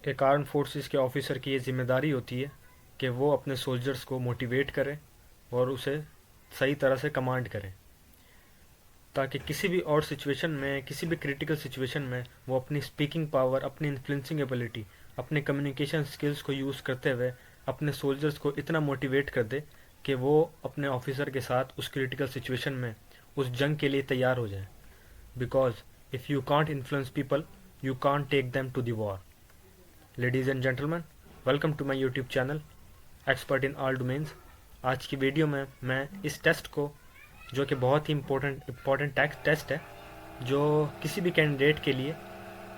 एक arm forces के officer की ये जिम्मेदारी होती है कि वो अपने सोल्जर्स को मोटिवेट करे और उसे सही तरह से कमांड करे, ताकि किसी भी और सिचुएशन में, किसी भी क्रिटिकल सिचुएशन में वो अपनी स्पीकिंग पावर, अपनी इन्फ्लुएंसिंग एबिलिटी, अपने कम्युनिकेशन स्किल्स को यूज़ करते हुए अपने सोल्जर्स को इतना मोटिवेट कर दे कि वो अपने ऑफिसर के साथ उस क्रिटिकल सिचुएशन में उस जंग के लिए तैयार हो जाए। Because if you can't influence people, you can't take them to the war. Ladies and gentlemen, welcome to my YouTube channel expert in all domains. आज की वीडियो में मैं इस टेस्ट को, जो कि बहुत ही इम्पोर्टेंट टेस्ट है, जो किसी भी कैंडिडेट के लिए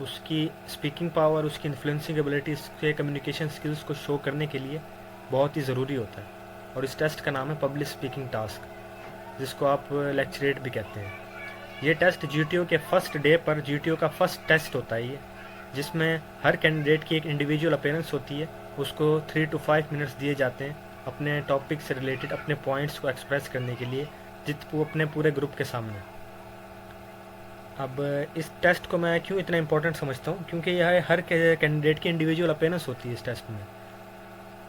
उसकी स्पीकिंग पावर, उसकी इन्फ्लुएंसिंग एबिलिटी, उसके कम्युनिकेशन स्किल्स को शो करने के लिए बहुत ही ज़रूरी होता है। और इस टेस्ट का नाम है पब्लिक स्पीकिंग टास्क, जिसको आप लेक्चरेट भी कहते हैं। ये टेस्ट जीटीओ के फर्स्ट डे पर, जीटीओ का फर्स्ट टेस्ट होता है ये, जिसमें हर कैंडिडेट की एक इंडिविजुअल अपीयरेंस होती है। उसको 3 to 5 मिनट्स दिए जाते हैं अपने टॉपिक से रिलेटेड अपने पॉइंट्स को एक्सप्रेस करने के लिए, वो अपने पूरे ग्रुप के सामने। अब इस टेस्ट को मैं क्यों इतना इम्पोर्टेंट समझता हूँ, क्योंकि यह हर कैंडिडेट की इंडिविजुअल अपीयरेंस होती है इस टेस्ट में।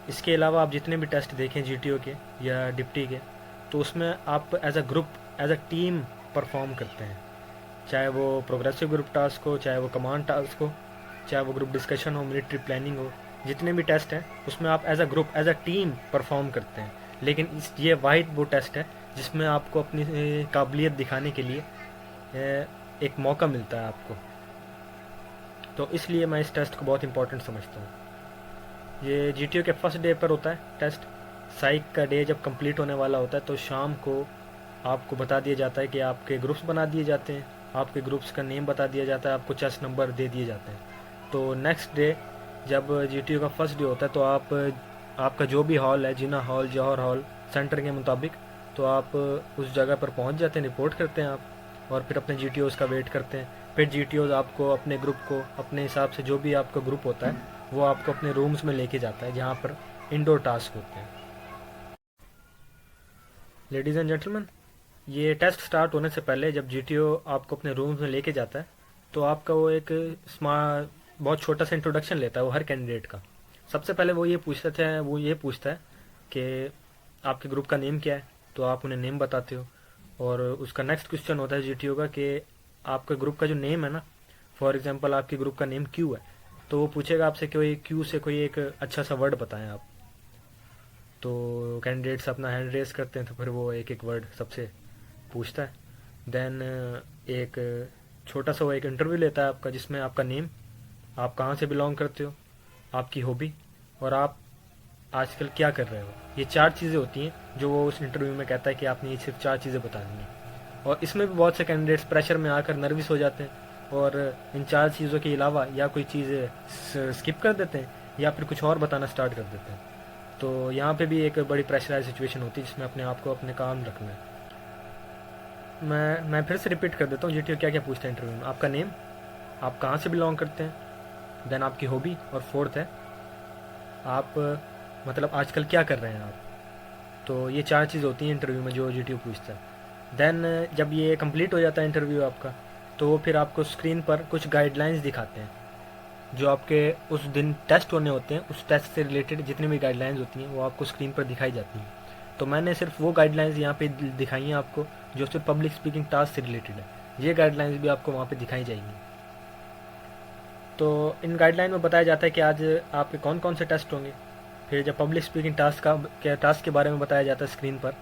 इसके अलावा आप जितने भी टेस्ट देखें जीटीओ के या डिप्टी के, तो उसमें आप as a group, as a team perform करते हैं। चाहे वो प्रोग्रेसिव ग्रुप टास्क हो, चाहे वो कमांड टास्क हो, चाहे वो ग्रुप डिस्कशन हो, मिलिट्री प्लानिंग हो, जितने भी टेस्ट हैं उसमें आप as a group, as a team perform करते हैं। लेकिन ये वाहिद वो टेस्ट है जिसमें आपको अपनी काबिलियत दिखाने के लिए एक मौका मिलता है आपको। तो इसलिए मैं इस टेस्ट को बहुत इंपॉर्टेंट समझता हूँ। ये जीटीओ के फर्स्ट डे पर होता है टेस्ट। साइक का डे जब कंप्लीट होने वाला होता है तो शाम को आपको बता दिया जाता है कि आपके ग्रुप्स बना दिए जाते हैं, आपके ग्रुप्स का नेम बता दिया जाता है, आपको चेस नंबर दे दिए जाते हैं। तो नेक्स्ट डे जब जीटीओ का फर्स्ट डे होता है तो आपका जो भी हॉल है, जिना हॉल, जौहर हॉल, सेंटर के मुताबिक, तो आप उस जगह पर पहुंच जाते हैं, रिपोर्ट करते हैं आप, और फिर अपने जीटीओज़ का वेट करते हैं। फिर जीटीओज़ आपको अपने ग्रुप को अपने हिसाब से, जो भी आपका ग्रुप होता है वो आपको अपने रूम्स में लेके जाता है जहाँ पर इंडोर टास्क होते हैं। लेडीज़ एंड जेंटलमैन, ये टेस्ट स्टार्ट होने से पहले जब जीटीओ आपको अपने रूम्स में लेके जाता है तो आपका वो एक बहुत छोटा सा इंट्रोडक्शन लेता है वो हर कैंडिडेट का। सबसे पहले वो ये पूछता है कि आपके ग्रुप का नेम क्या है, तो आप उन्हें नेम बताते हो। और उसका नेक्स्ट क्वेश्चन होता है जीटीओ का कि आपके ग्रुप का जो नेम है ना, फॉर एग्जांपल आपके ग्रुप का नेम क्यू है, तो वो पूछेगा आपसे कि कोई क्यू से कोई एक अच्छा सा वर्ड बताएं आप। तो कैंडिडेट्स अपना हैंड रेस करते हैं, तो फिर वो एक एक वर्ड सबसे पूछता है। देन एक छोटा सा वो एक इंटरव्यू लेता है आपका, जिसमें आपका नेम, आप कहाँ से बिलोंग करते हो, आपकी हॉबी, और आप आजकल क्या कर रहे हो। ये 4 चीज़ें होती हैं जो वो उस इंटरव्यू में कहता है कि आपने ये सिर्फ 4 चीज़ें बतानी हैं। और इसमें भी बहुत से कैंडिडेट्स प्रेशर में आकर नर्वस हो जाते हैं और इन 4 चीज़ों के अलावा या कोई चीज़ स्किप कर देते हैं या फिर कुछ और बताना स्टार्ट कर देते हैं। तो यहाँ पे भी एक बड़ी प्रेशराइज सिचुएशन होती है जिसमें अपने आप को अपने काम रखना है। मैं फिर से रिपीट कर देता हूँ जीटीओ क्या क्या पूछते हैं इंटरव्यू में। आपका नेम, आप कहाँ से बिलोंग करते हैं, देन आपकी हॉबी, और फोर्थ है आप मतलब आजकल क्या कर रहे हैं आप। तो ये 4 चीज़ होती हैं इंटरव्यू में जो जीटीओ पूछता है। देन जब ये कंप्लीट हो जाता है इंटरव्यू आपका, तो वो फिर आपको स्क्रीन पर कुछ गाइडलाइंस दिखाते हैं जो आपके उस दिन टेस्ट होने होते हैं। उस टेस्ट से रिलेटेड जितनी भी गाइडलाइंस होती हैं वो आपको स्क्रीन पर दिखाई जाती हैं। तो मैंने सिर्फ वो गाइडलाइंस यहाँ पे दिखाई हैं आपको जो सिर्फ पब्लिक स्पीकिंग टास्क से रिलेटेड है। ये गाइडलाइंस भी आपको वहाँ पे दिखाई जाएंगी। तो इन गाइडलाइन में बताया जाता है कि आज आपके कौन कौन से टेस्ट होंगे। फिर जब पब्लिक स्पीकिंग टास्क के बारे में बताया जाता है स्क्रीन पर,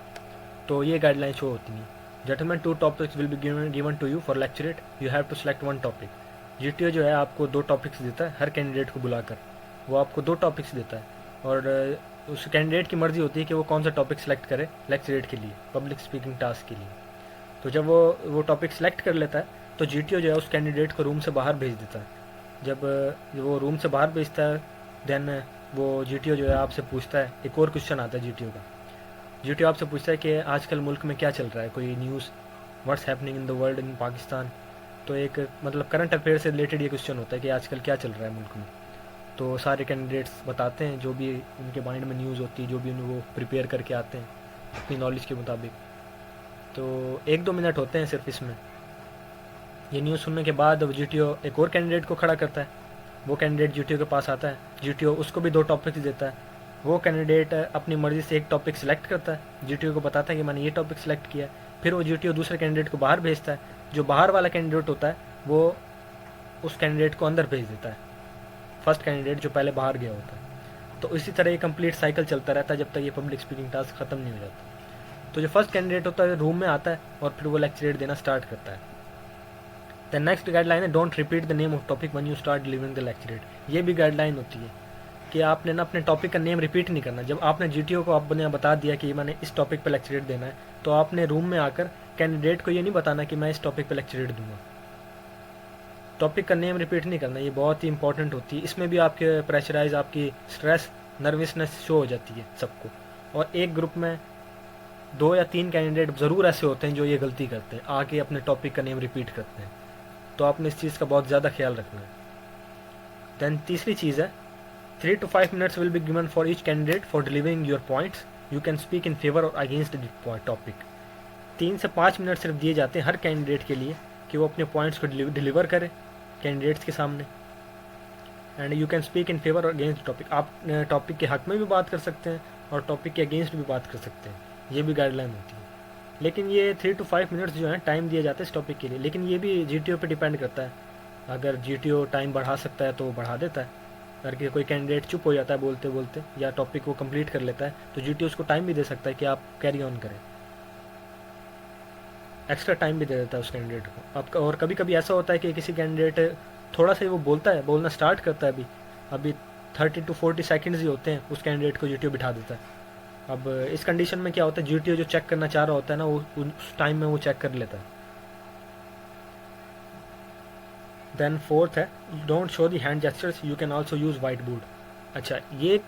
तो ये गाइडलाइन शो होती हैं। Gentleman, 2 topics will be given to you for lecturette, you have to select 1 topic. GTO जो है आपको 2 टॉपिक्स देता है हर कैंडिडेट को बुलाकर, वो आपको 2 टॉपिक्स देता है और उस कैंडिडेट की मर्जी होती है कि वो कौन सा टॉपिक सेलेक्ट करे लेक्चरेट के लिए, पब्लिक स्पीकिंग टास्क के लिए। तो जब वो टॉपिक सेलेक्ट कर लेता है तो जीटीओ जो है उस कैंडिडेट को रूम से बाहर भेज देता है। जब वो रूम से बाहर भेजता है, देन वो जीटीओ जो है आपसे पूछता है, एक और क्वेश्चन आता है जीटीओ का। जीटीओ आपसे पूछता है कि आजकल मुल्क में क्या चल रहा है, कोई news, what's happening in the world, in Pakistan. तो एक मतलब करंट अफेयर से रिलेटेड ये क्वेश्चन होता है कि आजकल क्या चल रहा है मुल्क में। तो सारे कैंडिडेट्स बताते हैं जो भी उनके माइंड में न्यूज़ होती है, जो भी वो प्रिपेयर करके आते हैं अपनी नॉलेज के मुताबिक। तो 1-2 मिनट होते हैं सिर्फ इसमें। ये न्यूज़ सुनने के बाद जीटीओ एक और कैंडिडेट को खड़ा करता है वो कैंडिडेट जीटीओ के पास आता है, जीटीओ उसको भी 2 टॉपिक्स देता है। वो कैंडिडेट अपनी मर्ज़ी से एक टॉपिक सिलेक्ट करता है, जीटीओ को बताता है कि मैंने ये टॉपिक सिलेक्ट किया। फिर वो जीटीओ दूसरे कैंडिडेट को बाहर भेजता है, जो बाहर वाला कैंडिडेट होता है वो उस कैंडिडेट को अंदर भेज देता है, फर्स्ट कैंडिडेट जो पहले बाहर गया होता है। तो इसी तरह ये कंप्लीट साइकिल चलता रहता है जब तक ये पब्लिक स्पीकिंग टास्क ख़त्म नहीं हो जाता। तो जो फर्स्ट कैंडिडेट होता है रूम में आता है और फिर वो लेक्चरेट देना स्टार्ट करता है। द नेक्स्ट गाइडलाइन है don't repeat the name of topic when you start delivering the lecturette. ये भी गाइडलाइन होती है कि आपने ना अपने टॉपिक का नेम रिपीट नहीं करना। जब आपने जीटीओ को आपने बता दिया कि मैंने इस टॉपिक पर लेक्चरेट देना है, तो आपने रूम में आकर कैंडिडेट को ये नहीं बताना कि मैं इस टॉपिक पर लेक्चरेट दूंगा। टॉपिक का नेम रिपीट नहीं करना, ये बहुत ही इंपॉर्टेंट होती है। इसमें भी आपके प्रेशराइज, आपकी स्ट्रेस, नर्वसनेस शो हो जाती है सबको। और एक ग्रुप में 2 या 3 कैंडिडेट ज़रूर ऐसे होते हैं जो ये गलती करते हैं, आके अपने टॉपिक का नेम रिपीट करते हैं। तो आपने इस चीज़ का बहुत ज़्यादा ख्याल रखना है। दैन तीसरी चीज़ है 3 to 5 minutes will be given for each candidate for delivering your points. You can speak in favor or against the topic. 3 से 5 मिनट सिर्फ दिए जाते हैं हर कैंडिडेट के लिए कि वो अपने पॉइंट्स को डिलीवर करे कैंडिडेट्स के सामने। And you can speak in favour और अगेंस्ट टॉपिक। आप टॉपिक के हक में भी बात कर सकते हैं और टॉपिक के अगेंस्ट भी बात कर सकते हैं, ये भी गाइडलाइन होती है। लेकिन ये 3 to 5 मिनट्स जो है टाइम दिया जाता है इस टॉपिक के लिए, लेकिन ये भी जीटीओ पे डिपेंड करता है। अगर जीटीओ टाइम बढ़ा सकता है तो वो बढ़ा देता है। अगर कोई कैंडिडेट चुप हो जाता है बोलते बोलते या टॉपिक को कंप्लीट कर लेता है, तो जीटीओ उसको टाइम भी दे सकता है कि आप कैरी ऑन करें, एक्स्ट्रा टाइम भी दे देता है उस कैंडिडेट को आपका। और कभी कभी ऐसा होता है कि किसी कैंडिडेट थोड़ा सा ही वो बोलता है, बोलना स्टार्ट करता है, अभी 30 to 40 सेकेंड्स ही होते हैं, उस कैंडिडेट को जीटीओ बिठा देता है। अब इस कंडीशन में क्या होता है, जीटीओ जो चेक करना चाह रहा होता है ना, वो उस टाइम में वो चेक कर लेता है। देन फोर्थ है don't show the hand gestures, you can also use white board. अच्छा, ये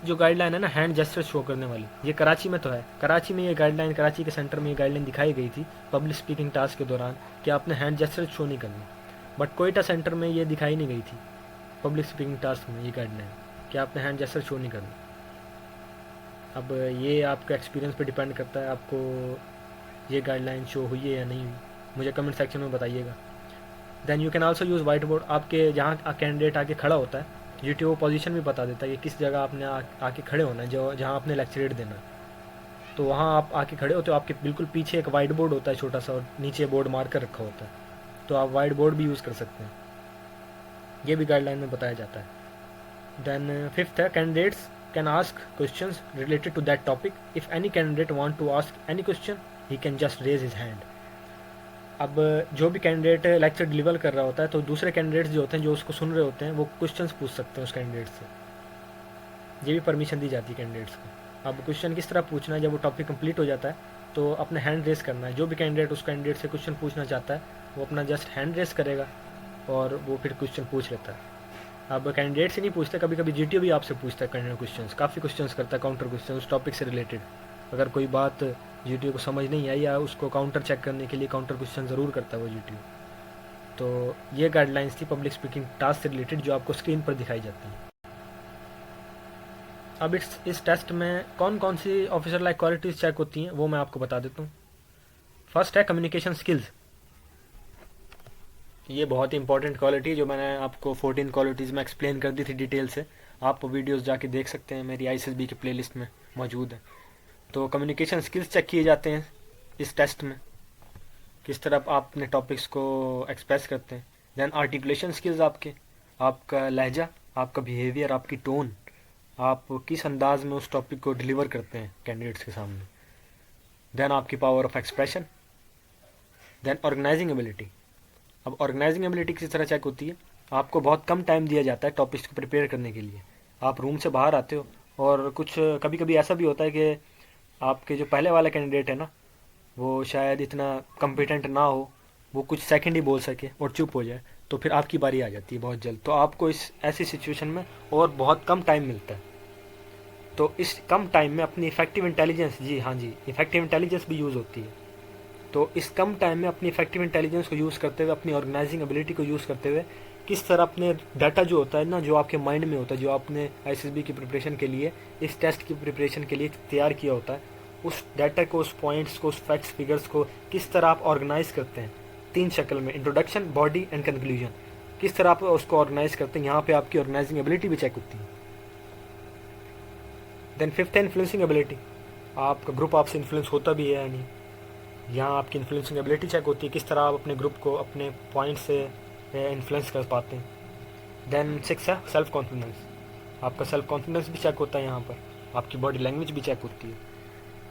जो गाइडलाइन है ना हैंड जेस्चर शो करने वाली, ये कराची में तो है। कराची में ये गाइडलाइन, कराची के सेंटर में ये गाइडलाइन दिखाई गई थी पब्लिक स्पीकिंग टास्क के दौरान कि आपने हैंड जेस्चर शो नहीं करनी। बट कोयटा सेंटर में ये दिखाई नहीं गई थी पब्लिक स्पीकिंग टास्क में ये गाइडलाइन कि आपने हैंड जेस्चर शो नहीं करनी। अब ये आपका एक्सपीरियंस पे डिपेंड करता है, आपको ये गाइडलाइन शो हुई है या नहीं हुई, मुझे कमेंट सेक्शन में बताइएगा। Then you can also use white board. आपके जहाँ कैंडिडेट आके खड़ा होता है, जीटीओ पोजीशन भी बता देता है कि किस जगह आपने आके खड़े होना है, जो जहाँ आपने लेक्चरेट देना है। तो वहाँ आप आके खड़े होते हो, आपके बिल्कुल पीछे एक वाइट बोर्ड होता है छोटा सा, और नीचे बोर्ड मार कर रखा होता है, तो आप वाइट बोर्ड भी यूज़ कर सकते हैं, ये भी गाइडलाइन में बताया जाता है। देन फिफ्थ है candidates can ask questions related to that topic. If any candidate want to ask any question he can just raise his hand. अब जो भी कैंडिडेट लेक्चर डिलीवर कर रहा होता है, तो दूसरे कैंडिडेट्स जो होते हैं जो उसको सुन रहे होते हैं, वो क्वेश्चंस पूछ सकते हैं उस कैंडिडेट से, ये भी परमिशन दी जाती है कैंडिडेट्स को। अब क्वेश्चन किस तरह पूछना है, जब वो टॉपिक कंप्लीट हो जाता है तो अपने हैंड रेस करना है। जो भी कैंडिडेट उस कैंडिडेट से क्वेश्चन पूछना चाहता है वो अपना जस्ट हैंड रेस करेगा और वो फिर क्वेश्चन पूछ लेता है। अब कैंडिडेट से नहीं पूछते, कभी कभी जीटीओ भी आपसे पूछता है कैंडिडेट क्वेश्चन, काफ़ी क्वेश्चन करता है काउंटर क्वेश्चन उस टॉपिक से रिलेटेड। अगर कोई बात जीटीओ को समझ नहीं आई या उसको काउंटर चेक करने के लिए काउंटर क्वेश्चन ज़रूर करता है वो जीटीओ। तो ये गाइडलाइंस थी पब्लिक स्पीकिंग टास्क से रिलेटेड जो आपको स्क्रीन पर दिखाई जाती है। अब इस टेस्ट में कौन कौन सी ऑफिसर लाइक क्वालिटीज़ चेक होती हैं वो मैं आपको बता देता हूँ। फर्स्ट है कम्युनिकेशन स्किल्स। ये बहुत ही इंपॉर्टेंट क्वालिटी जो मैंने आपको 14 क्वालिटीज़ में एक्सप्लेन कर दी थी डिटेल से, आप वीडियोस जाके देख सकते हैं, मेरी ISSB की प्लेलिस्ट में मौजूद है। तो कम्युनिकेशन स्किल्स चेक किए जाते हैं इस टेस्ट में, किस तरह आप अपने टॉपिक्स को एक्सप्रेस करते हैं। देन आर्टिकुलेशन स्किल्स, आपका लहजा, आपका बिहेवियर, आपकी टोन, आप किस अंदाज में उस टॉपिक को डिलीवर करते हैं कैंडिडेट्स के सामने। देन आपकी power of expression. Then organizing ability. अब ऑर्गेनाइजिंग एबिलिटी किस तरह चेक होती है, आपको बहुत कम टाइम दिया जाता है टॉपिक्स को प्रिपेयर करने के लिए। आप रूम से बाहर आते हो और कुछ कभी कभी ऐसा भी होता है कि आपके जो पहले वाला कैंडिडेट है ना, वो शायद इतना कॉम्पिटेंट ना हो, वो कुछ सेकंड ही बोल सके और चुप हो जाए, तो फिर आपकी बारी आ जाती है बहुत जल्द। तो आपको इस ऐसी सिचुएशन में और बहुत कम टाइम मिलता है, तो इस कम टाइम में अपनी इफेक्टिव इंटेलिजेंस, जी हाँ जी, इफेक्टिव इंटेलिजेंस भी यूज़ होती है। तो इस कम टाइम में अपनी इफेक्टिव इंटेलिजेंस को यूज़ करते हुए, अपनी ऑर्गेनाइजिंग एबिलिटी को यूज़ करते हुए, किस तरह अपने डाटा जो होता है ना, जो आपके माइंड में होता है, जो आपने ISSB की प्रिपरेशन के लिए, इस टेस्ट की प्रिपरेशन के लिए तैयार किया होता है, उस डाटा को, उस पॉइंट्स को, उस फैक्ट्स फिगर्स को किस तरह आप ऑर्गेनाइज करते हैं 3 शक्ल में, इंट्रोडक्शन, बॉडी एंड कंक्लूजन। किस तरह आप उसको ऑर्गेनाइज करते हैं, यहाँ पे आपकी ऑर्गेनाइजिंग एबिलिटी भी चेक होती है। देन फिफ्थ है इन्फ्लुएंसिंग एबिलिटी, आपका ग्रुप आपसे इन्फ्लुएंस होता भी है या नहीं, यहाँ आपकी इन्फ्लुएंसिंग एबिलिटी चेक होती है, किस तरह आप अपने ग्रुप को अपने पॉइंट से इन्फ्लुएंस कर पाते हैं। देन सिक्स है सेल्फ कॉन्फिडेंस, आपका सेल्फ कॉन्फिडेंस भी चेक होता है, यहाँ पर आपकी बॉडी लैंग्वेज भी चेक होती है।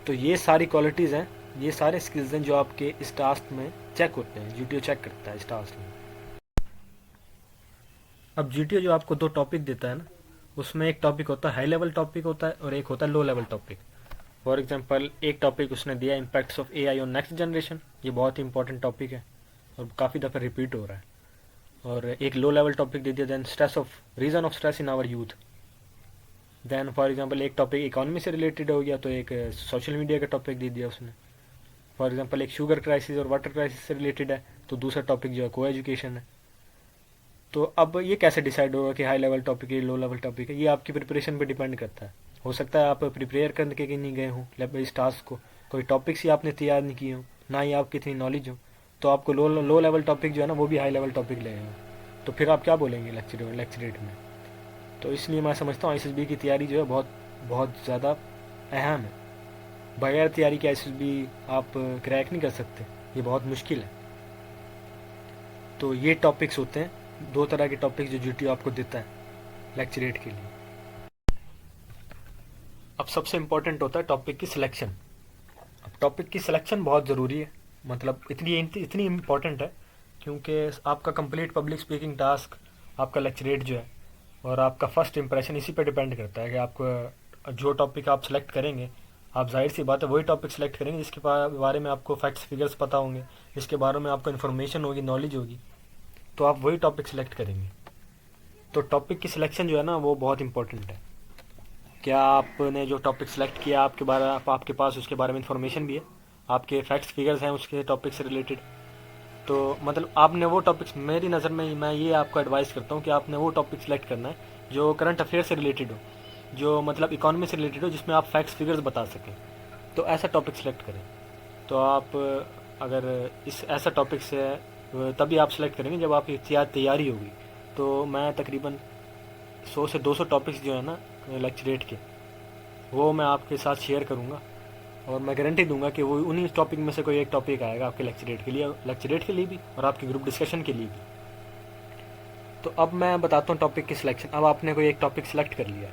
तो ये सारी क्वालिटीज़ हैं, ये सारे स्किल्स हैं जो आपके इस टास्क में चेक होते हैं, जीटीओ चेक करता है इस टास्क में। अब जीटीओ जो आपको 2 टॉपिक देता है ना, उसमें एक टॉपिक होता है हाई लेवल टॉपिक होता है और एक होता है low level topic. For example एक टॉपिक उसने दिया impacts of AI on next generation, ये बहुत ही इंपॉर्टेंट टॉपिक है और काफ़ी दफ़ा रिपीट हो रहा है। और एक लो लेवल टॉपिक दे दिया then stress of reason of stress in our youth. Then for example एक टॉपिक इकोनॉमी से रिलेटेड हो गया तो एक सोशल मीडिया का टॉपिक दे दिया उसने। फॉर एग्जांपल एक शुगर क्राइसिस और वाटर क्राइसिस से रिलेटेड है तो दूसरा टॉपिक जो है को एजुकेशन है। तो अब ये कैसे डिसाइड होगा कि हाई लेवल टॉपिक है लो लेवल टॉपिक है, ये आपकी प्रिपरेशन पे डिपेंड करता है। हो सकता है आप प्रिपेयर करने के नहीं गए हों इस टास्क को, कोई टॉपिक्स ही आपने तैयार नहीं किए हों, ना ही आपकी इतनी नॉलेज हो, तो आपको लो लेवल टॉपिक जो है ना वो भी हाई लेवल टॉपिक लगेगा, तो फिर आप क्या बोलेंगे लेक्चरेट में। तो इसलिए मैं समझता हूँ एसएसबी की तैयारी जो है बहुत बहुत ज़्यादा अहम है। बगैर तैयारी के एसएसबी आप क्रैक नहीं कर सकते, ये बहुत मुश्किल है। तो ये टॉपिक्स होते हैं, 2 तरह के टॉपिक्स जो जीटीओ आपको देता है लेक्चरेट के लिए। अब सबसे इम्पोर्टेंट होता है टॉपिक की सिलेक्शन। अब टॉपिक की सिलेक्शन बहुत ज़रूरी है, मतलब इतनी इम्पोर्टेंट है क्योंकि आपका कंप्लीट पब्लिक स्पीकिंग टास्क, आपका लेक्चरेट जो है और आपका फर्स्ट इंप्रेशन इसी पे डिपेंड करता है कि आपको जो टॉपिक आप सेलेक्ट करेंगे, आप जाहिर सी बात है वही टॉपिक सेलेक्ट करेंगे जिसके बारे में आपको फैक्ट्स फिगर्स पता होंगे, जिसके बारे में आपको इन्फॉर्मेशन होगी, नॉलेज होगी, तो आप वही टॉपिक सेलेक्ट करेंगे। तो टॉपिक की सिलेक्शन जो है ना वो बहुत इंपॉर्टेंट है। क्या आपने जो टॉपिक सेलेक्ट किया आपके पास उसके बारे में इन्फॉर्मेशन भी है, आपके फैक्ट्स फिगर्स हैं उसके टॉपिक से रिलेटेड, तो मतलब आपने वो टॉपिक्स, मेरी नज़र में मैं ये आपको एडवाइस करता हूँ कि आपने वो टॉपिक सेलेक्ट करना है जो करंट अफेयर से रिलेटेड हो, जो मतलब इकोनॉमी से रिलेटेड हो, जिसमें आप फैक्ट्स फिगर्स बता सकें, तो ऐसा टॉपिक सेलेक्ट करें। तो आप अगर इस ऐसा टॉपिक से तभी आप सेलेक्ट करेंगे जब आपकी तैयारी होगी। तो मैं तकरीबन 100 से 200 टॉपिक्स जो है ना लेक्चरेट के, वो मैं आपके साथ शेयर करूँगा और मैं गारंटी दूंगा कि वो उन्हीं टॉपिक में से कोई एक टॉपिक आएगा आपके लेक्चरेट के लिए भी और आपके ग्रुप डिस्कशन के लिए भी। तो अब मैं बताता हूँ टॉपिक की सिलेक्शन। अब आपने कोई एक टॉपिक सेलेक्ट कर लिया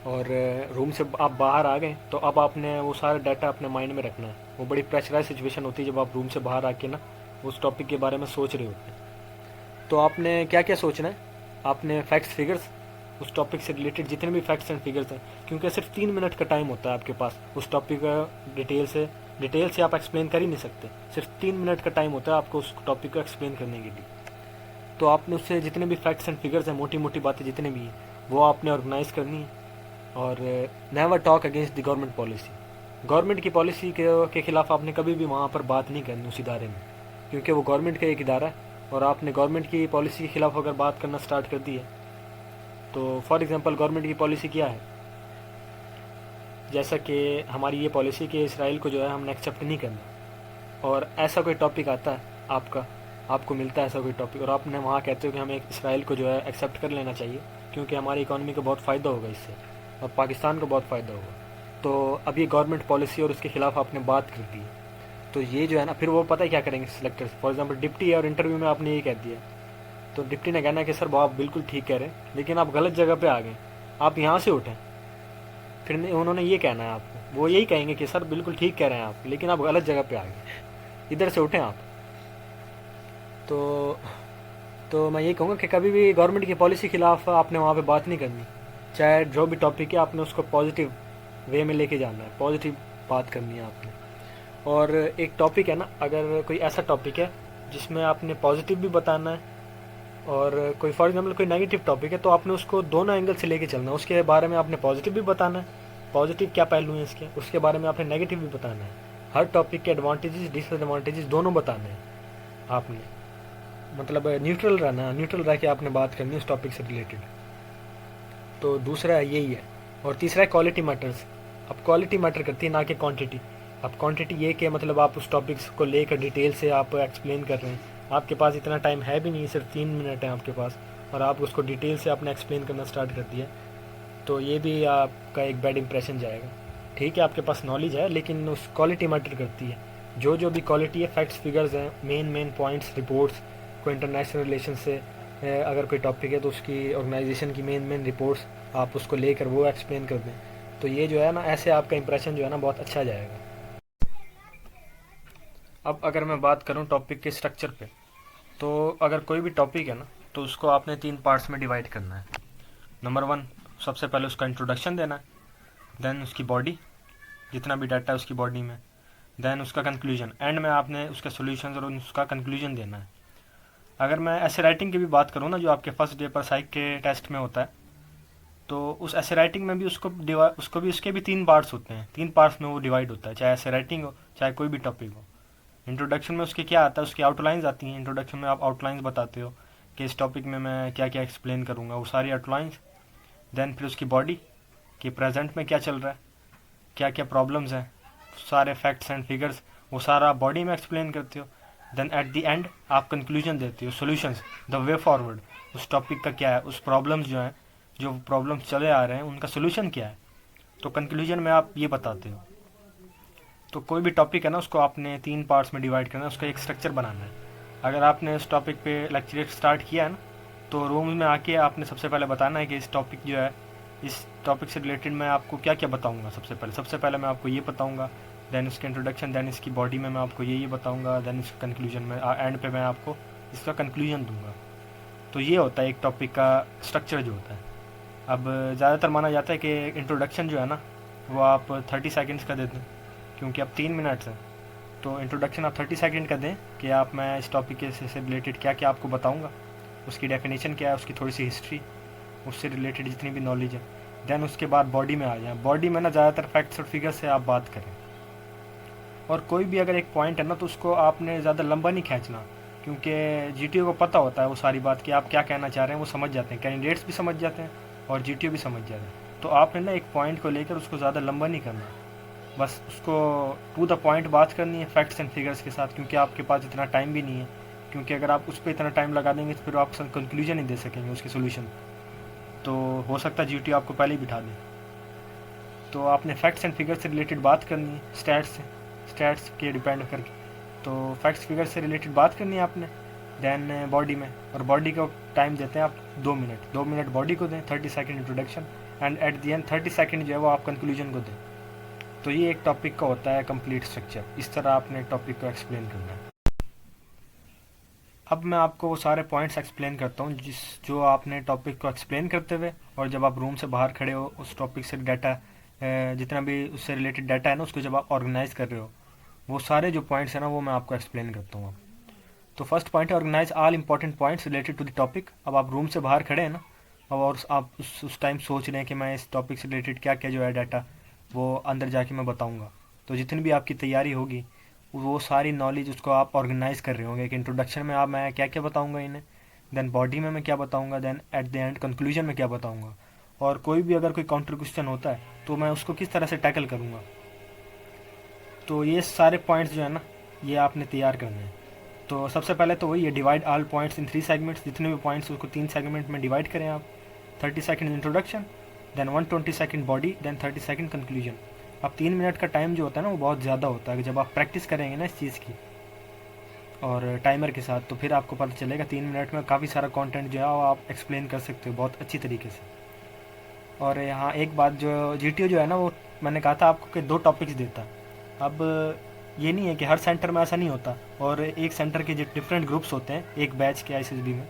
और रूम से आप बाहर आ गए, तो अब आपने वो सारा डाटा अपने माइंड में रखना है। वो बड़ी प्रेशराइज सिचुएशन होती है जब आप रूम से बाहर आके ना उस टॉपिक के बारे में सोच रहे होते हैं। तो आपने क्या क्या सोचना है, आपने फैक्ट्स फिगर्स, उस टॉपिक से रिलेटेड जितने भी फैक्ट्स एंड फिगर्स हैं, क्योंकि सिर्फ 3 मिनट का टाइम होता है आपके पास उस टॉपिक का डिटेल से आप एक्सप्लेन कर ही नहीं सकते, सिर्फ 3 मिनट का टाइम होता है आपको उस टॉपिक को एक्सप्लेन करने के लिए। तो आपने उससे जितने भी फैक्ट्स एंड फिगर्स हैं, मोटी मोटी बातें जितने भी हैं, वो आपने ऑर्गेनाइज करनी है। और never talk against the government policy, government की पॉलिसी के खिलाफ आपने कभी भी वहाँ पर बात नहीं करनी उस इदारे में, क्योंकि वो गवर्नमेंट का एक इदारा है और आपने गवर्नमेंट की पॉलिसी के खिलाफ अगर बात करना स्टार्ट कर दी है, तो फॉर एग्जांपल गवर्नमेंट की पॉलिसी क्या है, जैसा कि हमारी ये पॉलिसी कि इसराइल को जो है हमने एक्सेप्ट नहीं करना, और ऐसा कोई टॉपिक आता है आपको मिलता है ऐसा कोई टॉपिक और आपने वहाँ कहते हो कि हमें इसराइल को जो है एक्सेप्ट कर लेना चाहिए क्योंकि हमारी इकॉनमी को बहुत फ़ायदा होगा इससे और पाकिस्तान को बहुत फ़ायदा होगा। तो अब ये गवर्नमेंट पॉलिसी और उसके खिलाफ आपने बात कर दी है, तो ये जो है ना, फिर वो पता है क्या करेंगे सिलेक्टर्स। फॉर एग्जांपल डिप्टी है और इंटरव्यू में आपने ये कह दिया, तो डिप्टी ने कहना कि सर आप बिल्कुल ठीक कह रहे हैं लेकिन आप गलत जगह पे आ गए, आप यहाँ से उठें। फिर उन्होंने ये कहना है आपको, वो यही कहेंगे कि सर बिल्कुल ठीक कह रहे हैं आप लेकिन आप गलत जगह पे आ गए, इधर से उठें आप। तो मैं ये कहूँगा कि कभी भी गवर्नमेंट की पॉलिसी के खिलाफ आपने वहाँ पे बात नहीं करनी, चाहे जो भी टॉपिक है आपने उसको पॉजिटिव वे में लेके जाना है, पॉजिटिव बात करनी है आपने। और एक टॉपिक है ना, अगर कोई ऐसा टॉपिक है जिसमें आपने पॉजिटिव भी बताना है और कोई फॉर एग्जांपल कोई नेगेटिव टॉपिक है, तो आपने उसको दोनों एंगल से लेके चलना है। उसके बारे में आपने पॉजिटिव भी बताना है, पॉजिटिव क्या पहलू हैं इसके, उसके बारे में आपने नेगेटिव भी बताना है। हर टॉपिक के एडवांटेजेस डिसएडवांटेजेस दोनों बताने हैं आपने, मतलब न्यूट्रल रहना है, न्यूट्रल रह के आपने बात करनी है उस टॉपिक से रिलेटेड। तो दूसरा यही है। और तीसरा है क्वालिटी मैटर्स। अब क्वालिटी मैटर करती है ना कि क्वांटिटी। अब क्वांटिटी ये कि मतलब आप उस टॉपिक्स को लेकर डिटेल से आप एक्सप्लेन कर रहे हैं, आपके पास इतना टाइम है भी नहीं, सिर्फ 3 मिनट है आपके पास, और आप उसको डिटेल से अपना एक्सप्लेन करना स्टार्ट कर दिया, तो ये भी आपका एक बैड इंप्रेशन जाएगा। ठीक है, आपके पास नॉलेज है, लेकिन उस क्वालिटी मैटर करती है। जो भी क्वालिटी है, फैक्ट्स फिगर्स हैं, मेन पॉइंट्स, रिपोर्ट्स, कोई इंटरनेशनल रिलेशन से अगर कोई टॉपिक है तो उसकी ऑर्गेनाइजेशन की मेन रिपोर्ट्स आप उसको लेकर वो एक्सप्लेन कर दें, तो ये जो है ना, ऐसे आपका इंप्रेशन जो है ना बहुत अच्छा जाएगा। अब अगर मैं बात करूँ टॉपिक के स्ट्रक्चर पे, तो अगर कोई भी टॉपिक है ना, तो उसको आपने 3 पार्ट्स में डिवाइड करना है। नंबर 1, सबसे पहले उसका इंट्रोडक्शन देना है, देन उसकी बॉडी, जितना भी डाटा है उसकी बॉडी में, देन उसका कंक्लूजन, एंड में आपने उसके सॉल्यूशंस और उसका कंक्लूजन देना है। अगर मैं ऐसे राइटिंग की भी बात करूँ ना, जो आपके फर्स्ट डे पर साइक के टेस्ट में होता है, तो उस ऐसे राइटिंग में भी उसको भी उसके भी 3 पार्ट्स होते हैं, 3 पार्ट्स में वो डिवाइड होता है, चाहे ऐसे राइटिंग हो चाहे कोई भी टॉपिक हो। इंट्रोडक्शन में उसके क्या आता है, उसकी आउटलाइंस आती हैं। इंट्रोडक्शन में आप आउटलाइंस बताते हो कि इस टॉपिक में मैं क्या क्या एक्सप्लेन करूँगा, वो सारी आउटलाइंस। देन फिर उसकी बॉडी, कि प्रेजेंट में क्या चल रहा है, क्या क्या प्रॉब्लम्स हैं, सारे फैक्ट्स एंड फिगर्स, वो सारा बॉडी में एक्सप्लेन करते हो। देन एट द एंड आप कंक्लूजन देते हो, सॉल्यूशंस, द वे फॉरवर्ड, उस टॉपिक का क्या है, उस प्रॉब्लम्स जो हैं, जो प्रॉब्लम्स चले आ रहे हैं उनका सोल्यूशन क्या है, तो कंक्लूजन में आप ये बताते हो। तो कोई भी टॉपिक है ना, उसको आपने 3 पार्ट्स में डिवाइड करना है, उसका एक स्ट्रक्चर बनाना है। अगर आपने उस टॉपिक पे लेक्चर स्टार्ट किया है ना, तो रूम में आके आपने सबसे पहले बताना है कि इस टॉपिक जो है, इस टॉपिक से रिलेटेड मैं आपको क्या क्या बताऊंगा। सबसे पहले मैं आपको ये बताऊंगा, देन उसके इंट्रोडक्शन, देन इसकी बॉडी में मैं आपको ये बताऊंगा, देन इसका कंक्लूजन में एंड पे मैं आपको इसका कंक्लूजन दूंगा। तो ये होता है एक टॉपिक का स्ट्रक्चर जो होता है। अब ज़्यादातर माना जाता है कि इंट्रोडक्शन जो है ना, वो आप 30 सेकेंड्स का दे दें, क्योंकि अब 3 मिनट्स हैं, तो इंट्रोडक्शन आप 30 सेकंड का दें कि आप मैं इस टॉपिक से रिलेटेड क्या क्या आपको बताऊंगा, उसकी डेफिनेशन क्या है, उसकी थोड़ी सी हिस्ट्री, उससे रिलेटेड जितनी भी नॉलेज है। देन उसके बाद बॉडी में आ जाए। बॉडी में ना ज़्यादातर फैक्ट्स और फिगर्स से आप बात करें, और कोई भी अगर एक पॉइंट है ना, तो उसको आपने ज़्यादा लंबा नहीं खींचना, क्योंकि जीटीओ को पता होता है वो सारी बात कि आप क्या कहना चाह रहे हैं, वो समझ जाते हैं, कैंडिडेट्स भी समझ जाते हैं और जीटीओ भी समझ जाते हैं। तो आपने ना एक पॉइंट को लेकर उसको ज़्यादा लंबा नहीं करना, बस उसको टू द पॉइंट बात करनी है फैक्ट्स एंड फिगर्स के साथ, क्योंकि आपके पास इतना टाइम भी नहीं है। क्योंकि अगर आप उस पर इतना टाइम लगा देंगे तो फिर आप कंक्लूजन नहीं दे सकेंगे उसके सोल्यूशन, तो हो सकता है जीटीओ आपको पहले ही बिठा दे। तो आपने फैक्ट्स एंड फिगर्स से रिलेटेड बात करनी है, स्टैट्स के डिपेंड करके। तो फैक्ट्स फिगर्स से रिलेटेड बात करनी है आपने, देन बॉडी में, और बॉडी को टाइम देते हैं आप 2 मिनट बॉडी को दें, 30 second introduction, and eight the and 30 second जो है वो आप कंक्लूजन को दें। तो ये एक टॉपिक का होता है कंप्लीट स्ट्रक्चर। इस तरह आपने टॉपिक को एक्सप्लेन करना है। अब मैं आपको वो सारे पॉइंट्स एक्सप्लेन करता हूँ जो आपने टॉपिक को एक्सप्लेन करते हुए, और जब आप रूम से बाहर खड़े हो उस टॉपिक से डाटा, जितना भी उससे रिलेटेड डाटा है ना, उसको जब आप ऑर्गेनाइज कर रहे हो, वो सारे जो पॉइंट्स हैं ना, वो मैं आपको एक्सप्लेन करता हूँ। तो फर्स्ट पॉइंट है organize all important points related to the topic. अब आप रूम से बाहर खड़े हैं ना, और आप उस टाइम सोच रहे हैं कि मैं इस टॉपिक से रिलेटेड क्या क्या जो है डाटा वो अंदर जाके मैं बताऊंगा। तो जितनी भी आपकी तैयारी होगी, वो सारी नॉलेज उसको आप ऑर्गेनाइज कर रहे होंगे कि इंट्रोडक्शन में आप मैं क्या क्या बताऊंगा इन्हें, देन बॉडी में मैं क्या बताऊंगा, then at the end conclusion में क्या बताऊंगा, और कोई भी अगर कोई काउंटर क्वेश्चन होता है तो मैं उसको किस तरह से टैकल करूँगा। तो ये सारे पॉइंट्स जो है ना, ये आपने तैयार करने हैं। तो सबसे पहले तो वही है, divide all points in 3 segments. जितने भी पॉइंट्स उसको 3 सेगमेंट में डिवाइड करें आप। 30 second introduction, then 120 second body, then 30 second conclusion. अब 3 मिनट का टाइम जो होता है ना, वो बहुत ज़्यादा होता है कि जब आप प्रैक्टिस करेंगे ना इस चीज़ की और टाइमर के साथ, तो फिर आपको पता चलेगा 3 मिनट में काफ़ी सारा कंटेंट जो है वो आप एक्सप्लेन कर सकते हो बहुत अच्छी तरीके से। और यहाँ एक बात, जो जीटीओ जो है ना, वो मैंने कहा था आपको कि 2 टॉपिक्स देता। अब ये नहीं है कि हर सेंटर में ऐसा नहीं होता, और एक सेंटर के जो डिफरेंट ग्रुप्स होते हैं एक बैच के आईसीएसबी में,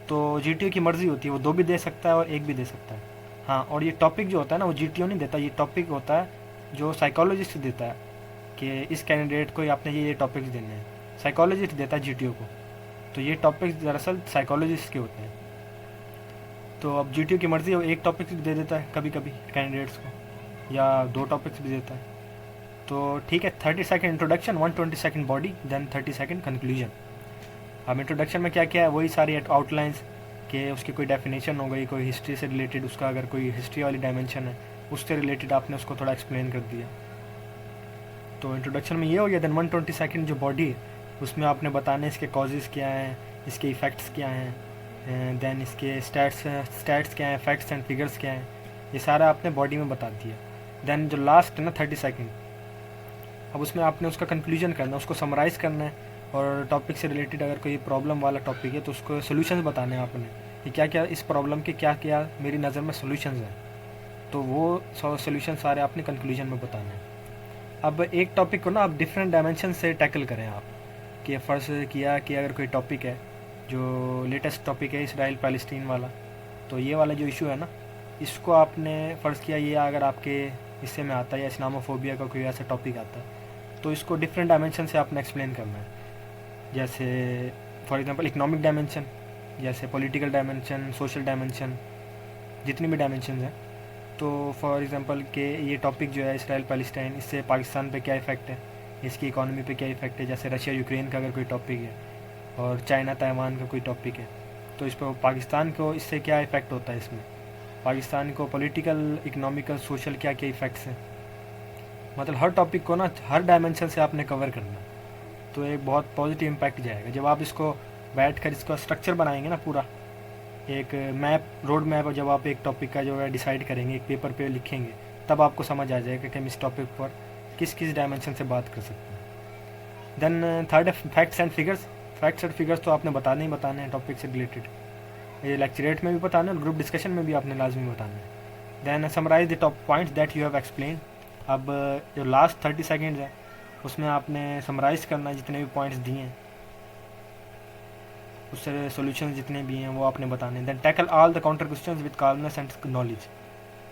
तो जीटीओ की मर्ज़ी होती है, वो 2 भी दे सकता है और 1 भी दे सकता है। हाँ, और ये टॉपिक जो होता है ना, वो जीटीओ नहीं देता, ये टॉपिक होता है जो साइकोलॉजिस्ट देता है कि इस कैंडिडेट को आपने ये टॉपिक्स देने हैं, साइकोलॉजिस्ट देता है जीटीओ को। तो ये टॉपिक्स दरअसल साइकोलॉजिस्ट के होते हैं। तो अब जीटीओ की मर्ज़ी, वो 1 टॉपिक दे देता है कभी कभी कैंडिडेट्स को, या 2 टॉपिक्स भी देता है। तो ठीक है, 30 second introduction, 120 second body, then 30 second conclusion. अब इंट्रोडक्शन में क्या क्या है, वही सारी आउटलाइंस कि उसकी कोई डेफिनेशन हो गई, कोई हिस्ट्री से रिलेटेड, उसका अगर कोई हिस्ट्री वाली डायमेंशन है उससे रिलेटेड आपने उसको थोड़ा एक्सप्लेन कर दिया। तो इंट्रोडक्शन में ये हो गया। देन 120 सेकंड जो बॉडी है उसमें आपने बताना इसके कॉजेज़ क्या हैं, इसके इफ़ेक्ट्स क्या हैं, देन इसके स्टैट्स क्या हैं, फैक्ट्स एंड फिगर्स क्या हैं, ये सारा आपने बॉडी में बता दिया। देन जो लास्ट है ना 30 सेकेंड, अब उसमें आपने उसका कंक्लूजन करना है, उसको समराइज़ करना है, और टॉपिक से रिलेटेड अगर कोई प्रॉब्लम वाला टॉपिक है तो उसको सोल्यूशंस बताने हैं आपने कि क्या क्या इस प्रॉब्लम के क्या क्या मेरी नज़र में सोल्यूशंस हैं, तो वो सोल्यूशन सारे आपने कंक्लूजन में बताने हैं। अब एक टॉपिक को ना आप डिफरेंट डायमेंशन से टैकल करें आप, कि फ़र्ज़ किया कि अगर कोई टॉपिक है जो लेटेस्ट टॉपिक है इसराइल पैलेस्टीन वाला, तो ये वाला जो इशू है ना, इसको आपने फ़र्ज़ किया ये अगर आपके हिस्से में आता है या इस्लामोफोबिया का कोई ऐसा टॉपिक आता है, तो इसको डिफरेंट डायमेंशन से आपने एक्सप्लेन करना है। जैसे फॉर एग्जांपल इकोनॉमिक डायमेंशन, जैसे पॉलिटिकल डायमेंशन, सोशल डायमेंशन, जितनी भी डायमेंशन हैं। तो फॉर एग्जांपल कि ये टॉपिक जो है इसराइल पैलेस्टाइन, इससे पाकिस्तान पे क्या इफ़ेक्ट है, इसकी इकोनॉमी पे क्या इफ़ेक्ट है। जैसे रशिया यूक्रेन का अगर कोई टॉपिक है और चाइना ताइवान का कोई टॉपिक है, तो इस पर पाकिस्तान को इससे क्या इफ़ेक्ट होता है, इसमें पाकिस्तान को पॉलिटिकल, इकोनॉमिकल, सोशल क्या क्या इफ़ेक्ट्स हैं। मतलब हर टॉपिक को ना हर डायमेंशन से आपने कवर करना है, तो एक बहुत पॉजिटिव इम्पैक्ट जाएगा। जब आप इसको बैठ कर इसका स्ट्रक्चर बनाएंगे ना, पूरा एक मैप, रोड मैप, जब आप एक टॉपिक का जो है डिसाइड करेंगे, एक पेपर पे लिखेंगे, तब आपको समझ आ जाएगा कि हम इस टॉपिक पर किस किस डायमेंशन से बात कर सकते हैं। देन थर्ड है facts and figures. Facts and figures तो आपने बताने ही बताने हैं टॉपिक से रिलेटेड, ये लेक्चरेट में भी बताना है और ग्रुप डिस्कशन में भी आपने लाजमी बताना है। Then summarize the top points that you have explain. अब जो लास्ट 30 सेकेंड्स है उसमें आपने समराइज़ करना है जितने भी पॉइंट्स दिए हैं, उससे सॉल्यूशंस जितने भी हैं वो आपने बताने हैं। Then tackle all the counter questions with calmness and knowledge.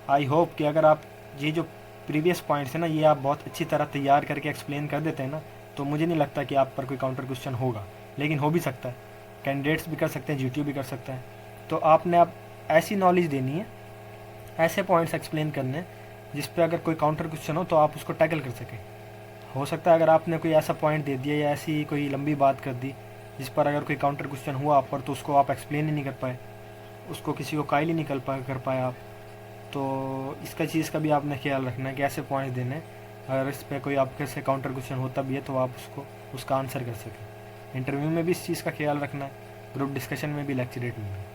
I hope कि अगर आप ये जो प्रीवियस पॉइंट्स हैं ना, ये आप बहुत अच्छी तरह तैयार करके एक्सप्लेन कर देते हैं ना, तो मुझे नहीं लगता कि आप पर कोई काउंटर क्वेश्चन होगा, लेकिन हो भी सकता है, कैंडिडेट्स भी कर सकते हैं, जीटीयू भी कर सकता है। तो आपने अब ऐसी नॉलेज देनी है, ऐसे पॉइंट्स एक्सप्लेन करने हैं जिस पर अगर कोई काउंटर क्वेश्चन हो तो आप उसको टैकल कर सकें। हो सकता है अगर आपने कोई ऐसा पॉइंट दे दिया या ऐसी कोई लंबी बात कर दी जिस पर अगर कोई काउंटर क्वेश्चन हुआ आप पर, तो उसको आप एक्सप्लेन ही नहीं कर पाए, उसको किसी को कायल ही नहीं कर पाए आप। तो इसका चीज़ का भी आपने ख्याल रखना है कि ऐसे पॉइंट्स देने, अगर इस पर कोई आपके से काउंटर क्वेश्चन होता भी है तो आप उसका आंसर कर सकें। इंटरव्यू में भी इस चीज़ का ख्याल रखना है, ग्रुप डिस्कशन में भी, लेक्चरेट में भी।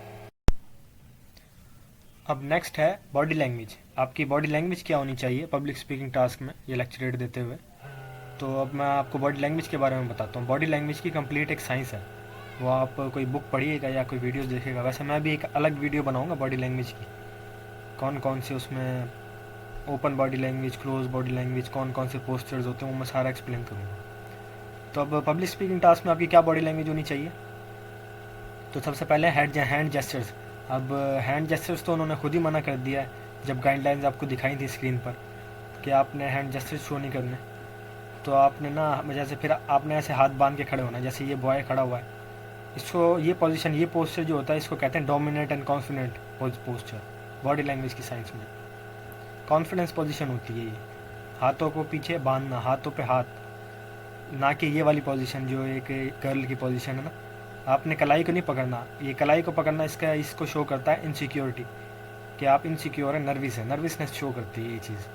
अब नेक्स्ट है बॉडी लैंग्वेज। आपकी बॉडी लैंग्वेज क्या होनी चाहिए पब्लिक स्पीकिंग टास्क में, ये लेक्चरेट देते हुए। तो अब मैं आपको बॉडी लैंग्वेज के बारे में बताता हूँ। बॉडी लैंग्वेज की कंप्लीट एक साइंस है, वो आप कोई बुक पढ़िएगा या कोई वीडियोस देखिएगा। वैसे मैं भी एक अलग वीडियो बनाऊँगा बॉडी लैंग्वेज की, कौन कौन से उसमें open body language, close body language, कौन कौन से पोस्चर्स होते हैं, वो मैं सारा एक्सप्लेन करूँगा। तो अब पब्लिक स्पीकिंग टास्क में आपकी क्या बॉडी लैंग्वेज होनी चाहिए। तो सबसे पहले हैंड जेस्चर्स। अब हैंड जेस्चर्स तो उन्होंने खुद ही मना कर दिया है जब गाइडलाइंस आपको दिखाई थी स्क्रीन पर कि आपने हैंड जेस्चर्स शो नहीं करने। तो आपने ना जैसे फिर आपने ऐसे हाथ बांध के खड़े होना, जैसे ये बॉय खड़ा हुआ है, इसको ये पोजीशन, ये पोस्चर जो होता है इसको कहते हैं dominate and confident posture body language की साइंस में। कॉन्फिडेंस पोजीशन होती है ये, हाथों को पीछे बांधना, हाथों पे हाथ, ना कि ये वाली पोजीशन जो एक गर्ल की पोजीशन है ना, आपने कलाई को नहीं पकड़ना। ये कलाई को पकड़ना इसको शो करता है इनसिक्योरिटी, कि आप इनसिक्योर है, नर्वस है, नर्वसनेस शो करती है ये चीज़।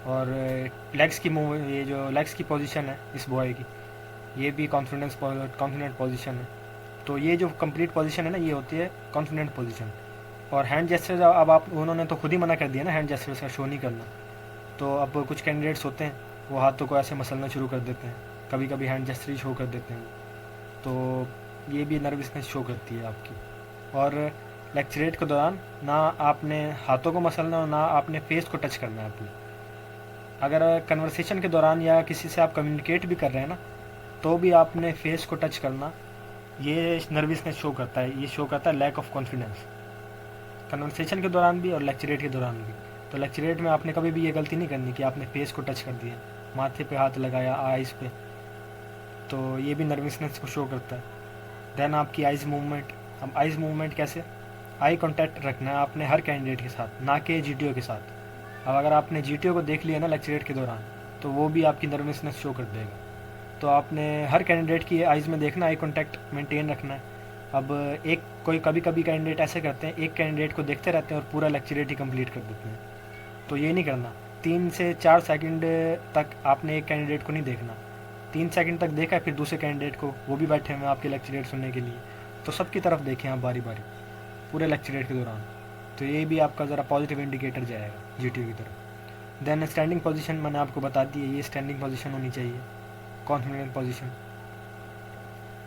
और लेग्स की मूव, ये जो लेग्स की पोजीशन है इस बॉय की, ये भी कॉन्फिडेंट पोजीशन है। तो ये जो कंप्लीट पोजीशन है ना, ये होती है कॉन्फिडेंट पोजीशन। और हैंड जेस्चर्स अब आप, उन्होंने तो खुद ही मना कर दिया ना हैंड जेस्चर्स का शो नहीं करना। तो अब कुछ कैंडिडेट्स होते हैं वो हाथों को ऐसे मसलना शुरू कर देते हैं, कभी कभी हैंड जेस्चर ही शो कर देते हैं, तो ये भी नर्वसनेस शो करती है आपकी। और लेक्चरेट के दौरान ना आपने हाथों को मसलना और ना आपने फेस को टच करना है अपनी। अगर कन्वर्सेशन के दौरान या किसी से आप कम्युनिकेट भी कर रहे हैं ना, तो भी आपने फेस को टच करना, ये नर्वसनेस शो करता है, ये शो करता है लैक ऑफ कॉन्फिडेंस, कन्वर्सेशन के दौरान भी और लेक्चरेट के दौरान भी। तो लेक्चरेट में आपने कभी भी ये गलती नहीं करनी कि आपने फेस को टच कर दिया, माथे पे हाथ लगाया, आइज़ पे, तो ये भी नर्वसनेस को शो करता है। देन आपकी आइज़ मूवमेंट। अब आइज़ मूवमेंट कैसे, आई कांटेक्ट रखना है आपने हर कैंडिडेट के साथ, ना कि जीटीओ के साथ। अब अगर आपने जीटीओ को देख लिया ना लेक्चरेट के दौरान, तो वो भी आपकी नर्वसनेस शो कर देगा। तो आपने हर कैंडिडेट की आइज़ में देखना, आई कांटेक्ट मेंटेन रखना है। अब कोई कभी कभी कैंडिडेट ऐसे करते हैं, एक कैंडिडेट को देखते रहते हैं और पूरा लेक्चरेट ही कंप्लीट कर देते हैं, तो ये नहीं करना। 3 से 4 सेकंड तक आपने एक कैंडिडेट को नहीं देखना, 3 सेकंड तक देखा है, फिर दूसरे कैंडिडेट को, वो भी बैठे हुए आपके लेक्चरेट सुनने के लिए, तो सबकी तरफ देखें आप बारी बारी पूरे लेक्चरेट के दौरान। तो ये भी आपका ज़रा पॉजिटिव इंडिकेटर जाएगा जीटीयू की तरफ। देन स्टैंडिंग पोजीशन मैंने आपको बता दी है, ये स्टैंडिंग पोजीशन होनी चाहिए, कॉन्फिडेंट पोजीशन।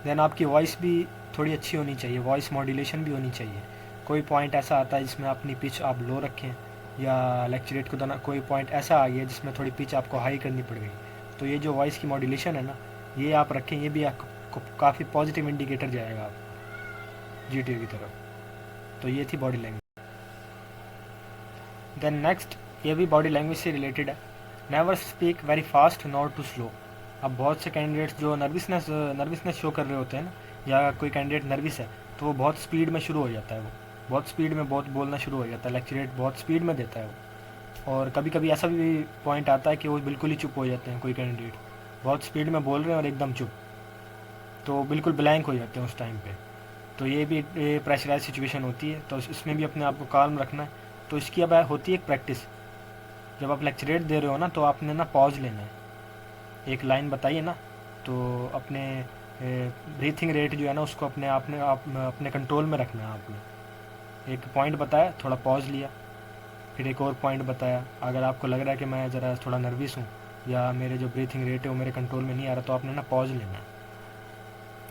देन आपकी वॉइस भी थोड़ी अच्छी होनी चाहिए, वॉइस मॉड्यूलेशन भी होनी चाहिए। कोई पॉइंट ऐसा आता है जिसमें अपनी पिच आप लो रखें, या लेक्चरेट को कोई पॉइंट ऐसा आ गया जिसमें थोड़ी पिच आपको हाई करनी पड़ गई, तो ये जो वॉइस की मॉड्यूलेशन है ना, ये आप रखें, ये भी आपको काफ़ी पॉजिटिव इंडिकेटर जाएगा आप जीटीयू की तरफ। तो ये थी बॉडी लैंग्वेज। देन नेक्स्ट, ये भी बॉडी लैंग्वेज से रिलेटेड है, never speak very fast not too slow. अब बहुत से कैंडिडेट्स जो नर्वसनेस शो कर रहे होते हैं ना, या कोई कैंडिडेट नर्वस है तो वो बहुत स्पीड में शुरू हो जाता है, वो बहुत स्पीड में बहुत बोलना शुरू हो जाता है, लेक्चरेट बहुत स्पीड में देता है वो। और कभी कभी ऐसा भी पॉइंट आता है कि वो बिल्कुल ही चुप हो जाते हैं, कोई कैंडिडेट बहुत स्पीड में बोल रहे हैं और एकदम चुप, तो बिल्कुल ब्लैंक हो जाते हैं उस टाइम पे। तो ये भी प्रेशराइज सिचुएशन होती है, तो इसमें भी अपने आप को काल्म रखना है। तो इसकी अब होती है एक प्रैक्टिस, जब आप लेक्चरेट दे रहे हो ना, तो आपने ना पॉज लेना है, एक लाइन बताइए ना, तो अपने ब्रीथिंग रेट जो है ना उसको अपने कंट्रोल में रखना है। आपने एक पॉइंट बताया, थोड़ा पॉज लिया, फिर एक और पॉइंट बताया। अगर आपको लग रहा है कि मैं ज़रा थोड़ा नर्वस हूँ या मेरे जो ब्रीथिंग रेट है वो मेरे कंट्रोल में नहीं आ रहा, तो आपने ना पॉज लेना है।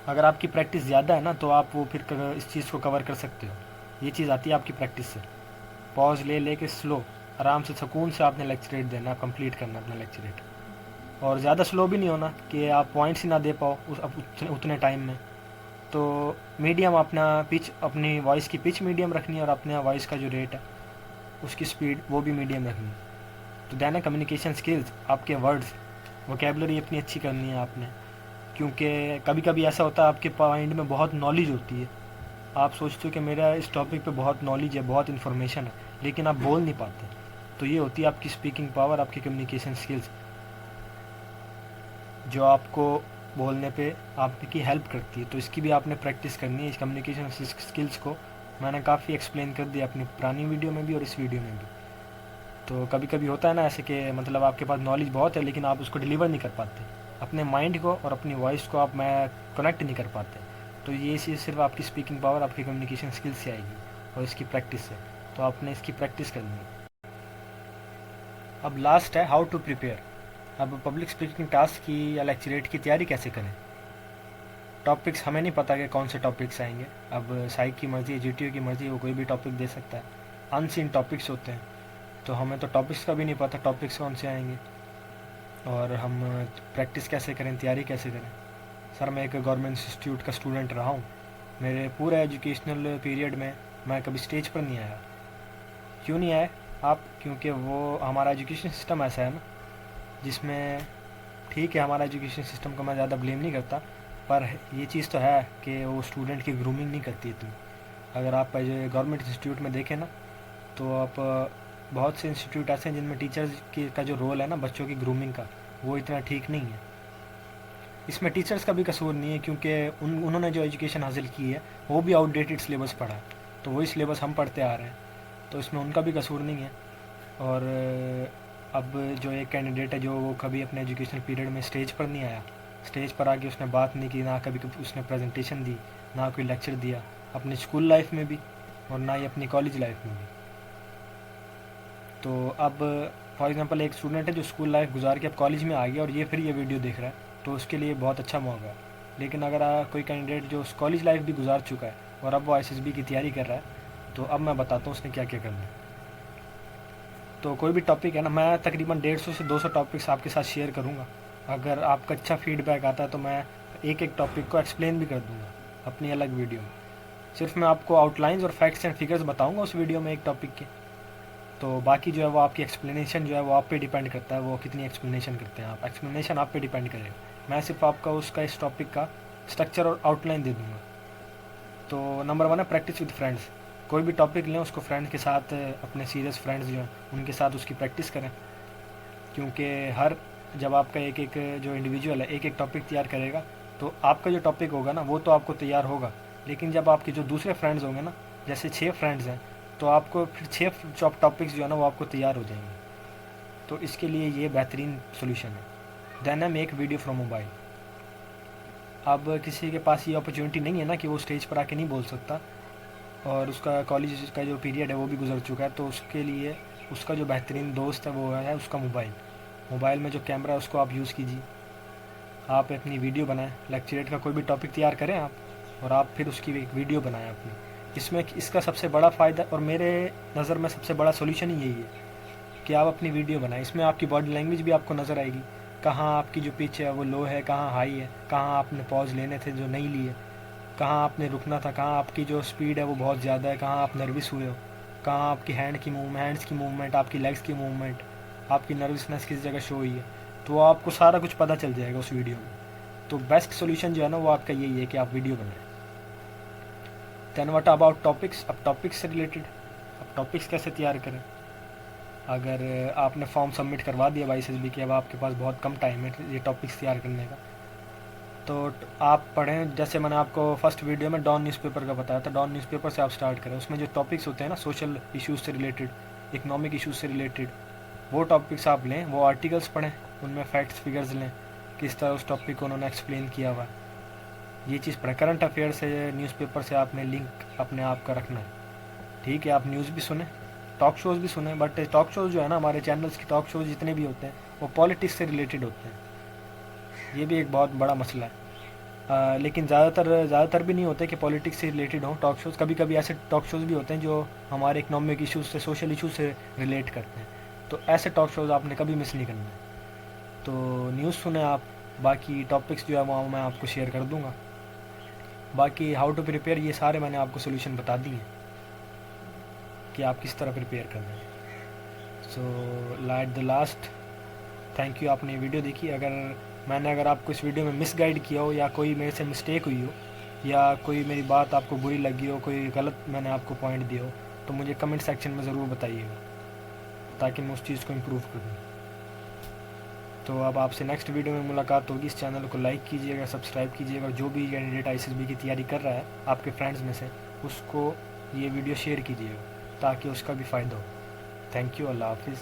अगर आपकी प्रैक्टिस ज़्यादा है ना, तो आप वो फिर इस चीज़ को कवर कर सकते हो। ये चीज़ आती है आपकी प्रैक्टिस से, पॉज ले के स्लो, आराम से सुकून से आपने लेक्चरेट देना, कंप्लीट करना अपना लेक्चरेट। और ज़्यादा स्लो भी नहीं होना कि आप पॉइंट्स ही ना दे पाओ उतने टाइम में। तो मीडियम अपना पिच, अपनी वॉइस की पिच मीडियम रखनी है, और अपने वॉइस का जो रेट है उसकी स्पीड वो भी मीडियम रखनी है। तो देन कम्युनिकेशन स्किल्स, आपके वर्ड्स, वोकेबलरी अपनी अच्छी करनी है आपने, क्योंकि कभी कभी ऐसा होता है आपके माइंड में बहुत नॉलेज होती है, आप सोचते हो कि मेरा इस टॉपिक पे बहुत नॉलेज है, बहुत इन्फॉर्मेशन है, लेकिन आप बोल नहीं पाते। तो ये होती है आपकी स्पीकिंग पावर, आपकी कम्युनिकेशन स्किल्स, जो आपको बोलने पे आपकी हेल्प करती है। तो इसकी भी आपने प्रैक्टिस करनी है, इस कम्युनिकेशन स्किल्स को मैंने काफ़ी एक्सप्लेन कर दिया अपनी पुरानी वीडियो में भी और इस वीडियो में भी। तो कभी कभी होता है ना ऐसे कि मतलब आपके पास नॉलेज बहुत है लेकिन आप उसको डिलीवर नहीं कर पाते, अपने माइंड को और अपनी वॉइस को आप कनेक्ट नहीं कर पाते। तो ये चीज़ सिर्फ आपकी स्पीकिंग पावर, आपकी कम्युनिकेशन स्किल्स से आएगी और इसकी प्रैक्टिस से। तो आपने इसकी प्रैक्टिस करनी है। अब लास्ट है हाउ टू प्रिपेयर। अब पब्लिक स्पीकिंग टास्क की या लेक्चरेट की तैयारी कैसे करें। टॉपिक्स हमें नहीं पता कि कौन से टॉपिक्स आएंगे। अब साइक की मर्ज़ी, जीटीयू की मर्ज़ी, वो कोई भी टॉपिक दे सकता है। अनसीन टॉपिक्स होते हैं, तो हमें तो टॉपिक्स का भी नहीं पता टॉपिक्स कौन से आएंगे, और हम प्रैक्टिस कैसे करें, तैयारी कैसे करें। सर मैं एक गवर्नमेंट इंस्टीट्यूट का स्टूडेंट रहा हूँ, मेरे पूरे एजुकेशनल पीरियड में मैं कभी स्टेज पर नहीं आया। क्यों नहीं आए आप? क्योंकि वो हमारा एजुकेशन सिस्टम ऐसा है ना, जिसमें ठीक है, हमारा एजुकेशन सिस्टम को मैं ज़्यादा ब्लेम नहीं करता, पर ये चीज़ तो है कि वो स्टूडेंट की ग्रूमिंग नहीं करती इतनी। अगर आप गवर्नमेंट इंस्टीट्यूट में देखें ना, तो आप बहुत से इंस्टीट्यूट ऐसे हैं जिनमें टीचर्स का जो रोल है ना बच्चों की ग्रूमिंग का, वो इतना ठीक नहीं है। इसमें टीचर्स का भी कसूर नहीं है, क्योंकि उन्होंने जो एजुकेशन हासिल की है वो भी आउटडेटेड सिलेबस पढ़ा है, तो वही सिलेबस हम पढ़ते आ रहे हैं, तो इसमें उनका भी कसूर नहीं है। और अब जो एक कैंडिडेट है जो वो कभी अपने एजुकेशनल पीरियड में स्टेज पर नहीं आया, स्टेज पर आके उसने बात नहीं की, ना कभी उसने प्रेजेंटेशन दी, ना कोई लेक्चर दिया, अपनी स्कूल लाइफ में भी और ना ही अपनी कॉलेज लाइफ में भी। तो अब फॉर एग्जांपल एक स्टूडेंट है जो स्कूल लाइफ गुजार के अब कॉलेज में आ गया और ये फिर ये वीडियो देख रहा है, तो उसके लिए बहुत अच्छा मौका है। लेकिन अगर कोई कैंडिडेट जो कॉलेज लाइफ भी गुजार चुका है और अब वो आईएसएसबी की तैयारी कर रहा है, तो अब मैं बताता हूँ उसने क्या क्या करना है। तो कोई भी टॉपिक है ना, मैं तकरीबन 150 से 200 टॉपिक्स आपके साथ शेयर करूँगा। अगर आपका अच्छा फीडबैक आता है तो मैं एक एक टॉपिक को एक्सप्लेन भी कर दूँगा अपनी अलग वीडियो में। सिर्फ मैं आपको आउटलाइंस और फैक्ट्स एंड फिगर्स बताऊँगा उस वीडियो में एक टॉपिक के, तो बाकी जो है वो आपकी एक्सप्लेनेशन जो है वो आप पे डिपेंड करता है, वो कितनी एक्सप्लेनेशन करते हैं आप, एक्सप्लेनेशन आप पे डिपेंड करेगा। मैं सिर्फ आपका उसका इस टॉपिक का स्ट्रक्चर और आउटलाइन दे दूँगा। तो नंबर 1 है प्रैक्टिस विद फ्रेंड्स। कोई भी टॉपिक लें उसको फ्रेंड के साथ, अपने सीरियस फ्रेंड्स जो हैं उनके साथ उसकी प्रैक्टिस करें, क्योंकि जब आपका एक एक जो इंडिविजुअल है एक एक टॉपिक तैयार करेगा, तो आपका जो टॉपिक होगा ना वो तो आपको तैयार होगा, लेकिन जब आपके जो दूसरे फ्रेंड्स होंगे ना, जैसे 6 फ्रेंड्स हैं, तो आपको फिर 6 टॉपिक्स जो है ना वो आपको तैयार हो जाएंगे। तो इसके लिए ये बेहतरीन सोल्यूशन है। देन है मेक वीडियो फ्रॉम मोबाइल। अब किसी के पास ये अपॉर्चुनिटी नहीं है ना कि वो स्टेज पर आके नहीं बोल सकता, और उसका कॉलेज का जो पीरियड है वो भी गुजर चुका है, तो उसके लिए उसका जो बेहतरीन दोस्त है वो है उसका मोबाइल में जो कैमरा है उसको आप यूज़ कीजिए। आप अपनी वीडियो बनाएं, लेक्चरेट का कोई भी टॉपिक तैयार करें आप, और आप फिर उसकी एक वीडियो बनाएं अपनी। इसमें इसका सबसे बड़ा फ़ायदा और मेरे नज़र में सबसे बड़ा सोल्यूशन ही यही है कि आप अपनी वीडियो बनाएं। इसमें आपकी बॉडी लैंग्वेज भी आपको नज़र आएगी, कहाँ आपकी जो पिच है वो लो है, कहाँ हाई है, कहाँ आपने पॉज लेने थे जो नहीं लिए, कहाँ आपने रुकना था, कहाँ आपकी जो स्पीड है वो बहुत ज़्यादा है, कहाँ आप नर्वस हुए हो, कहाँ आपकी हैंड्स की मूवमेंट, आपकी लेग्स की मूवमेंट, आपकी नर्वसनेस किस जगह शो हुई है, तो आपको सारा कुछ पता चल जाएगा उस वीडियो में। तो बेस्ट सोल्यूशन जो है ना वो आपका यही है कि आप वीडियो बनाएं। Then what about topics. अब टॉपिक्स से रिलेटेड, अब टॉपिक्स कैसे तैयार करें। अगर आपने फॉर्म सबमिट करवा दिया बाई एस बी की, अब आपके पास बहुत कम टाइम है ये टॉपिक्स तैयार करने का, तो आप पढ़ें। जैसे मैंने आपको फर्स्ट वीडियो में डॉन न्यूज़पेपर का बताया था, डॉन न्यूज़पेपर से आप स्टार्ट करें। उसमें जो टॉपिक्स होते हैं ना सोशल इश्यूज़ से रिलेटेड, इकोनॉमिक इश्यूज़ से रिलेटेड, वो टॉपिक्स आप लें, वो आर्टिकल्स पढ़ें, उनमें फैक्ट्स फिगर्स लें, किस तरह उस टॉपिक को उन्होंने एक्सप्लेन किया हुआ, ये चीज़ पढ़ें। करंट अफेयर से, न्यूज़पेपर से आपने लिंक अपने आप का रखना है। ठीक है, आप न्यूज़ भी सुने, टॉक शोज़ भी सुने, बट टॉक शोज़ जो है ना हमारे चैनल्स के टॉक शोज़ जितने भी होते हैं वो पॉलिटिक्स से रिलेटेड होते हैं। ये भी एक बहुत बड़ा मसला है। लेकिन ज़्यादातर भी नहीं होते कि पॉलिटिक्स से रिलेटेड हों टॉक शोज़। कभी कभी ऐसे टॉक शोज़ भी होते हैं जो हमारे इकोनॉमिक इश्यूज़ से, सोशल इशूज़ से रिलेट करते हैं, तो ऐसे टॉक शोज़ आपने कभी मिस नहीं करना है। तो न्यूज़ सुने आप, बाकी टॉपिक्स जो है वो मैं आपको शेयर कर दूँगा। बाकी हाउ टू प्रिपेयर, ये सारे मैंने आपको सोल्यूशन बता दिए कि आप किस तरह प्रिपेयर करना है। So at the last, thank you, आपने ये वीडियो देखी। अगर आपको इस वीडियो में मिसगाइड किया हो, या कोई मेरे से मिस्टेक हुई हो, या कोई मेरी बात आपको बुरी लगी हो, कोई गलत मैंने आपको पॉइंट दिया हो, तो मुझे कमेंट सेक्शन में ज़रूर बताइएगा ताकि मैं उस चीज़ को इम्प्रूव करूँ। तो अब आपसे नेक्स्ट वीडियो में मुलाकात होगी। इस चैनल को लाइक कीजिएगा, सब्सक्राइब कीजिएगा, जो भी कैंडिडेट ICSB की तैयारी कर रहा है आपके फ्रेंड्स में से, उसको ये वीडियो शेयर कीजिएगा ताकि उसका भी फ़ायदा हो। थैंक यू, अल्लाह हाफिज़।